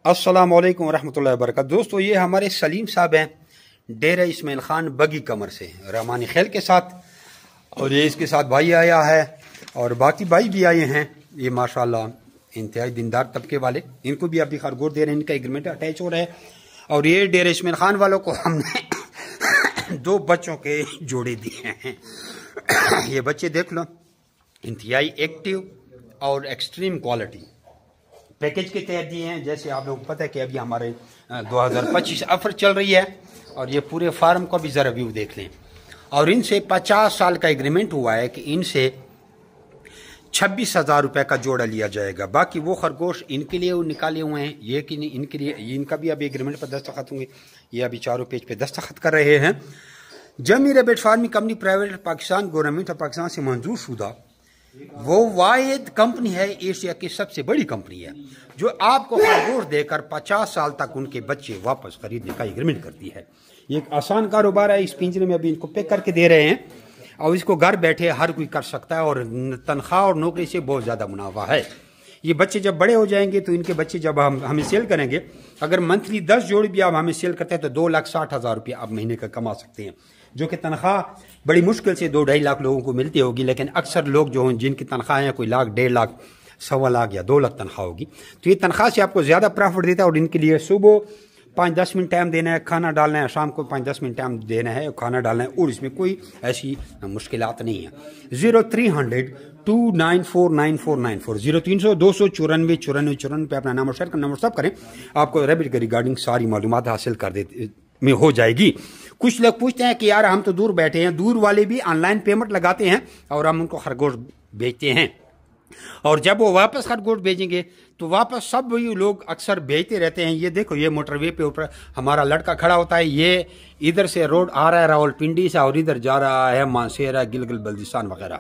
अस्सलाम वालेकुम रहमतुल्लाहि व बरकातहू। दोस्तों, ये हमारे सलीम साहब हैं डेरा इस्माइल खान बगी कमर से रहमानी खेल के साथ, और ये इसके साथ भाई आया है और बाकी भाई भी आए हैं। ये माशाल्लाह इंतहाई दीनदार तबके वाले, इनको भी अभी खरगोश दे रहे हैं, इनका एग्रीमेंट अटैच हो रहा है। और ये डेरा इस्माइल खान वालों को हमने 2 बच्चों के जोड़े दिए हैं। ये बच्चे देख लो, इंतहाई एक्टिव और एक्सट्रीम क्वालिटी पैकेज के तहत दिए हैं। जैसे आप लोगों को पता है कि अभी हमारे 2025 ऑफर चल रही है, और ये पूरे फार्म का भी ज़रा व्यू देख लें। और इनसे 50 साल का एग्रीमेंट हुआ है कि इनसे 26,000 रुपये का जोड़ा लिया जाएगा। बाकी वो खरगोश इनके लिए निकाले हुए हैं, ये कि नहीं इनके लिए, इनका भी अभी एग्रीमेंट पर दस्तखत होंगे। ये अभी चारों पेज पे दस्तखत कर रहे हैं। जमी rabbit farming company private Pakistan government of Pakistan से मंजूर शुदा वो वाहिद कंपनी है, एशिया की सबसे बड़ी कंपनी है जो आपको खरगोश देकर 50 साल तक उनके बच्चे वापस खरीदने का एग्रीमेंट करती है। ये एक आसान कारोबार है। इस पिंजरे में अभी इनको पैक करके दे रहे हैं और इसको घर बैठे हर कोई कर सकता है, और तनख्वाह और नौकरी से बहुत ज़्यादा मुनाफा है। ये बच्चे जब बड़े हो जाएंगे तो इनके बच्चे जब हम हमें सेल करेंगे, अगर मंथली 10 जोड़ी भी आप हमें सेल करते हैं तो 2,60,000 रुपये आप महीने का कमा सकते हैं, जो कि तनख्वाह बड़ी मुश्किल से 2-2.5 लाख लोगों को मिलती होगी। लेकिन अक्सर लोग जो हैं जिनकी तनख्वाहें कोई लाख, 1.5 लाख, 1.25 लाख या 2 लाख तनख्वाह होगी, तो ये तनख्वाह से आपको ज़्यादा प्रॉफिट देता है। और इनके लिए सुबह 5-10 मिनट टाइम देना है, खाना डालना है, शाम को 5-10 मिनट टाइम देना है, खाना डालना है, और इसमें कोई ऐसी मुश्किलात नहीं है। 0300 2949494 0300 294 94 पे अपना नाम और शेयर का नंबर सब करें, आपको रैबिट के रिगार्डिंग सारी मालूमात हासिल कर दे में हो जाएगी। कुछ लोग पूछते हैं कि यार हम तो दूर बैठे हैं, दूर वाले भी ऑनलाइन पेमेंट लगाते हैं और हम उनको खरगोश बेचते हैं, और जब वो वापस खरगोश भेजेंगे तो वापस सब वही लोग अक्सर भेजते रहते हैं। ये देखो, ये मोटरवे पे ऊपर हमारा लड़का खड़ा होता है, ये इधर से रोड आ रहा है रावलपिंडी से और इधर जा रहा है मानसेरा, गिलगित बल्दिस्तान वगैरह।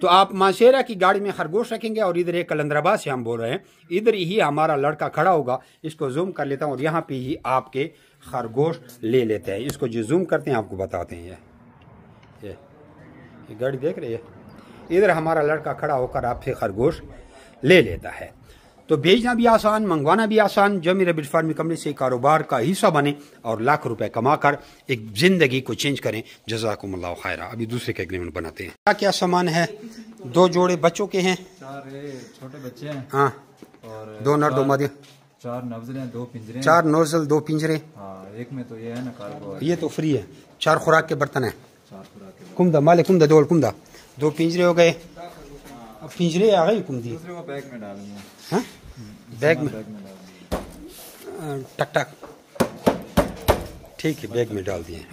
तो आप मानसेरा की गाड़ी में खरगोश रखेंगे और इधर एक कलंदराबाद से हम बोल रहे हैं, इधर ही हमारा लड़का खड़ा होगा। इसको जूम कर लेता हूँ और यहाँ पे ही आपके खरगोश ले लेते हैं। इसको जो जूम करते हैं आपको बताते हैं। ये गाड़ी देख रही है, इधर हमारा लड़का खड़ा होकर आपसे खरगोश ले लेता है। तो भेजना भी आसान, मंगवाना भी आसान। जमी रैबिट फार्मिंग कंपनी से कारोबार का हिस्सा बने और लाख रुपए कमाकर एक जिंदगी को चेंज करें। जज़ाकुमुल्लाह खैरा। अभी दूसरे का एग्रीमेंट बनाते हैं। क्या क्या सामान है? 2 जोड़े बच्चों के हैं, 4 छोटे बच्चे हैं, हाँ, और 2 नर 2 मादी, 4 नवज़ल हैं, 2 पिंजरे, 4 नोजल 2 पिंजरे। हाँ, एक में तो ये है ना कार्गो है, ये तो फ्री है। 4 खुराक के बर्तन है, 4 खुराक कुमदा माले कुमदा दो कुमदा, 2 पिंजरे हो गए। अब पिंजरे आ गए कुमदी, दूसरे को बैग में डालनी है। हाँ, बैग में डालनी है। टक टक, ठीक है, बैग में डाल दिए।